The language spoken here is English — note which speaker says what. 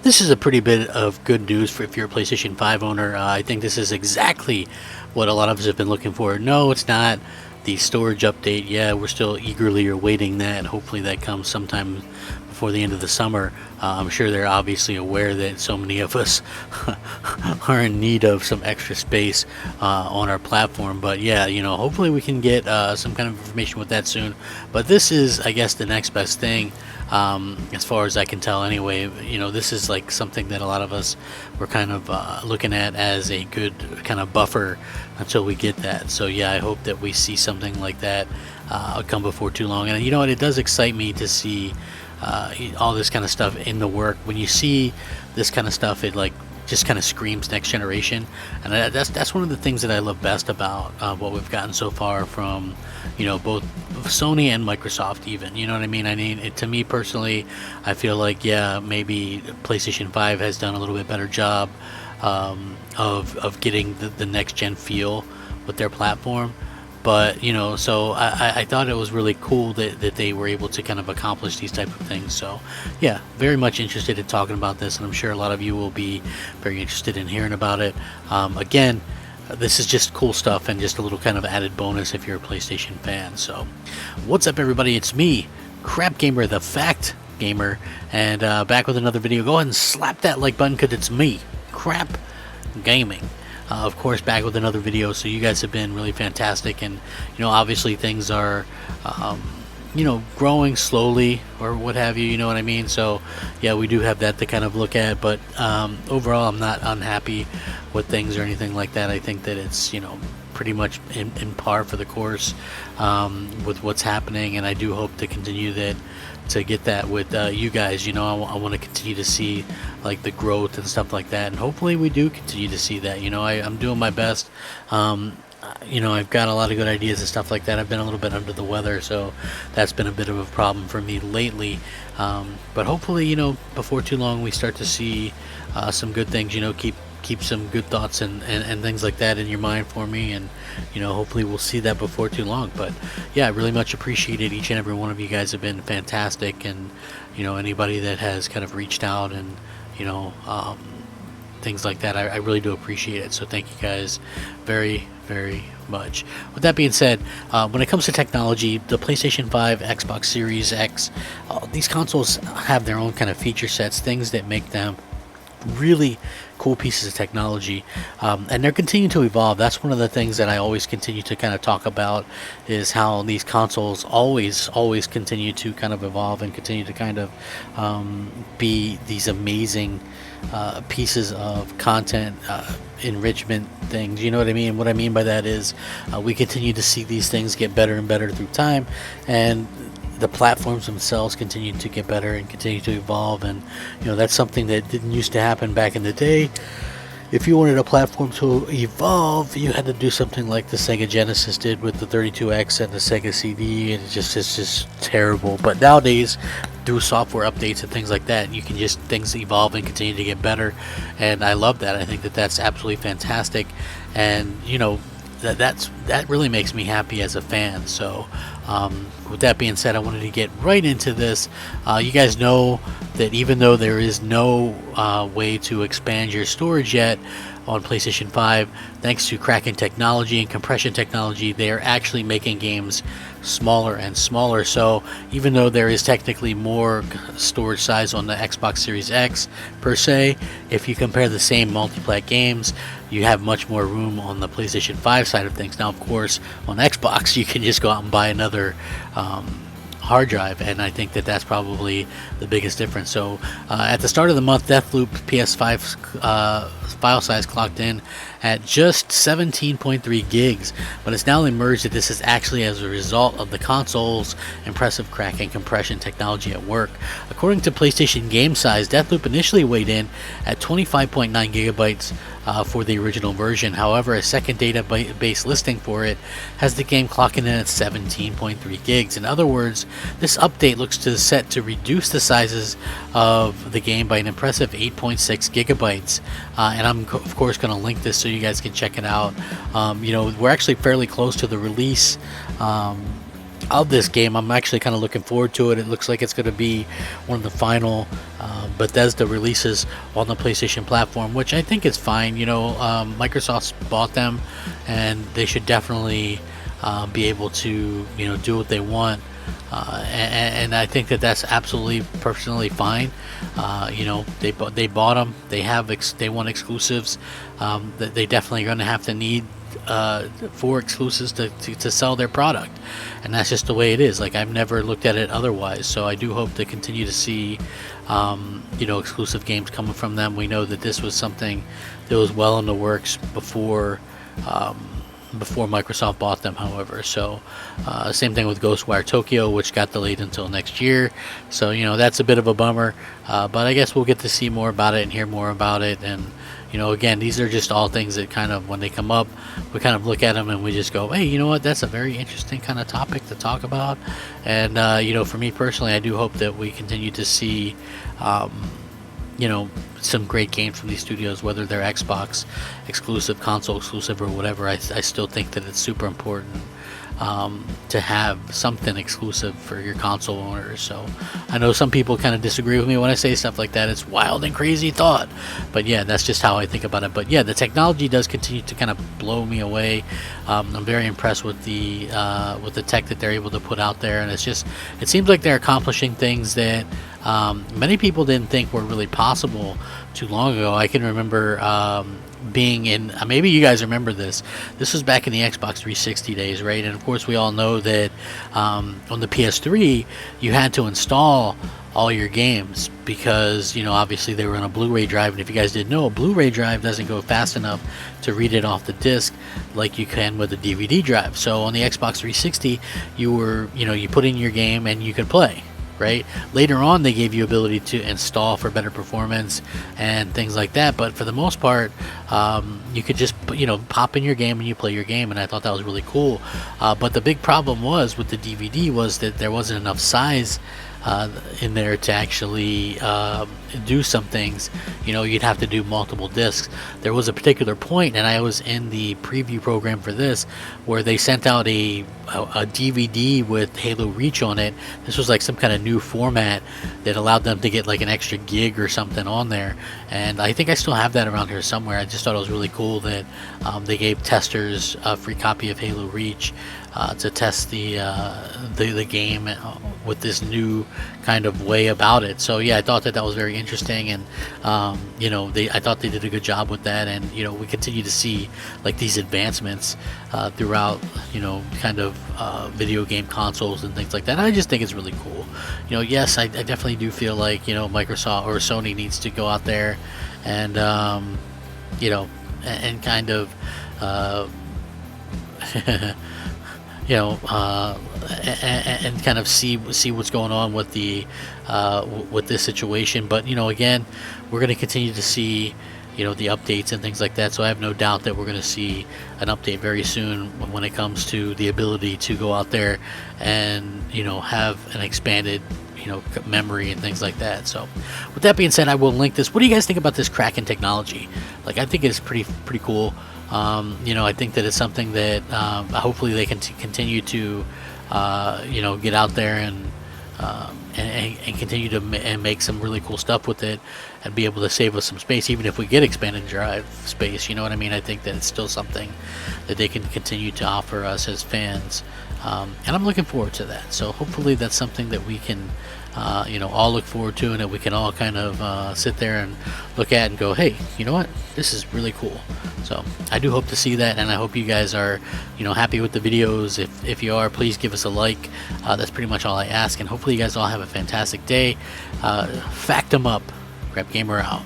Speaker 1: This is a pretty bit of good news for if you're a PlayStation 5 owner. I think this is exactly what a lot of us have been looking for. No, it's not the storage update. Yeah, we're still eagerly awaiting that. Hopefully that comes sometime before the end of the summer. I'm sure they're obviously aware that so many of us are in need of some extra space on our platform. But yeah, hopefully we can get some kind of information with that soon. But this is, I guess, the next best thing. As far as I can tell anyway, this is like something that a lot of us were kind of looking at as a good kind of buffer until we get that. So yeah, I hope that we see something like that come before too long. And you know what, it does excite me to see all this kind of stuff in the work. When you see this kind of stuff, it like just kind of screams next generation, and that's one of the things that I love best about what we've gotten so far from both Sony and Microsoft. Even, you know what I mean? To me personally, I feel like, yeah, maybe PlayStation 5 has done a little bit better job of getting the next gen feel with their platform. But so I thought it was really cool that they were able to kind of accomplish these type of things. So yeah, very much interested in talking about this, and I'm sure a lot of you will be very interested in hearing about it. Again, this is just cool stuff and just a little kind of added bonus if you're a PlayStation fan. So what's up, everybody? It's me, Crapgamer, the Fact Gamer, and back with another video. Go ahead and slap that like button because it's me, Crap Gaming. Of course, back with another video. So you guys have been really fantastic, and obviously things are growing slowly or what have you, you know what I mean? So yeah, we do have that to kind of look at, but overall I'm not unhappy with things or anything like that. I think that it's pretty much in par for the course with what's happening, and I do hope to continue that, to get that with you guys. I want to continue to see like the growth and stuff like that, and hopefully we do continue to see that. I'm doing my best. I've got a lot of good ideas and stuff like that. I've been a little bit under the weather, so that's been a bit of a problem for me lately, but hopefully before too long we start to see some good things. Keep some good thoughts and things like that in your mind for me, and hopefully we'll see that before too long. But yeah, I really much appreciated each and every one of you guys. Have been fantastic, and anybody that has kind of reached out and things like that, I really do appreciate it. So thank you guys very, very much. With that being said, when it comes to technology, the PlayStation 5, Xbox Series X, these consoles have their own kind of feature sets, things that make them really cool pieces of technology, and they're continuing to evolve. That's one of the things that I always continue to kind of talk about, is how these consoles always continue to kind of evolve and continue to kind of be these amazing pieces of content, enrichment things. You know what I mean? What I mean by that is we continue to see these things get better and better through time, and the platforms themselves continue to get better and continue to evolve. And that's something that didn't used to happen back in the day. If you wanted a platform to evolve, you had to do something like the Sega Genesis did with the 32X and the Sega CD, and it's just terrible. But nowadays, through software updates and things like that, things evolve and continue to get better, and I love that. I think that that's absolutely fantastic, and that really makes me happy as a fan. So with that being said, I wanted to get right into this. You guys know that even though there is no way to expand your storage yet on PlayStation 5, thanks to cracking technology and compression technology, they are actually making games smaller and smaller. So even though there is technically more storage size on the Xbox Series X per se, if you compare the same multiplayer games, you have much more room on the PlayStation 5 side of things. Now, of course, on Xbox, you can just go out and buy another hard drive, and I think that that's probably the biggest difference. So at the start of the month, Deathloop PS5 file size clocked in at just 17.3 gigs, but it's now emerged that this is actually as a result of the console's impressive cracking compression technology at work. According to PlayStation Game Size, Deathloop initially weighed in at 25.9 gigabytes for the original version. However, a second database listing for it has the game clocking in at 17.3 gigs. In other words, this update looks set to reduce the sizes of the game by an impressive 8.6 gigabytes. And I'm of course going to link this so you guys can check it out. We're actually fairly close to the release of this game. I'm actually kind of looking forward to it. It looks like it's going to be one of the final Bethesda releases on the PlayStation platform, which I think is fine. Microsoft's bought them, and they should definitely be able to do what they want. And I think that that's absolutely personally fine. They bought them. They want exclusives. That they definitely going to have to need for exclusives to sell their product, and that's just the way it is. Like, I've never looked at it otherwise. So I do hope to continue to see exclusive games coming from them. We know that this was something that was well in the works before Microsoft bought them, however. So same thing with Ghostwire Tokyo, which got delayed until next year. So that's a bit of a bummer, but I guess we'll get to see more about it and hear more about it. And again, these are just all things that kind of, when they come up, we kind of look at them and we just go, hey, you know what, that's a very interesting kind of topic to talk about. And for me personally, I do hope that we continue to see some great games from these studios, whether they're Xbox exclusive, console exclusive, or whatever. I still think that it's super important to have something exclusive for your console owners. So I know some people kind of disagree with me when I say stuff like that. It's wild and crazy thought, but yeah, that's just how I think about it. But yeah, the technology does continue to kind of blow me away. I'm very impressed with the tech that they're able to put out there, and it seems like they're accomplishing things that many people didn't think were really possible too long ago. I can remember being in, maybe you guys remember this was back in the Xbox 360 days, right? And of course we all know that on the PS3 you had to install all your games because obviously they were on a Blu-ray drive, and if you guys didn't know, a Blu-ray drive doesn't go fast enough to read it off the disc like you can with a DVD drive. So on the Xbox 360 you put in your game and you could play, right? Later on they gave you ability to install for better performance and things like that, but for the most part you could just pop in your game and you play your game, and I thought that was really cool. But the big problem was with the DVD was that there wasn't enough size in there to actually do some things. You'd have to do multiple discs. There was a particular point, and I was in the preview program for this, where they sent out a DVD with Halo Reach on it. This was like some kind of new format that allowed them to get like an extra gig or something on there, and I think I still have that around here somewhere. I just thought it was really cool that they gave testers a free copy of Halo Reach to test the game with this new kind of way about it. So yeah, I thought that was very interesting, and I thought they did a good job with that. And we continue to see like these advancements throughout kind of video game consoles and things like that. And I just think it's really cool. Yes, I definitely do feel like Microsoft or Sony needs to go out there and and kind of and kind of see what's going on with with this situation. But again, we're going to continue to see the updates and things like that. So I have no doubt that we're going to see an update very soon when it comes to the ability to go out there and have an expanded memory and things like that. So with that being said, I will link this. What do you guys think about this Kraken technology? Like, I think it's pretty cool. I think that it's something that hopefully they can continue to get out there and continue to make some really cool stuff with it, and be able to save us some space, even if we get expanded drive space. You know what I mean? I think that it's still something that they can continue to offer us as fans, and I'm looking forward to that. So hopefully that's something that we can all look forward to, and that we can all kind of sit there and look at and go, hey, you know what, this is really cool. So I do hope to see that, and I hope you guys are happy with the videos. If you are, please give us a like. That's pretty much all I ask, and hopefully you guys all have a fantastic day. Fact 'em up. Crapgamer out.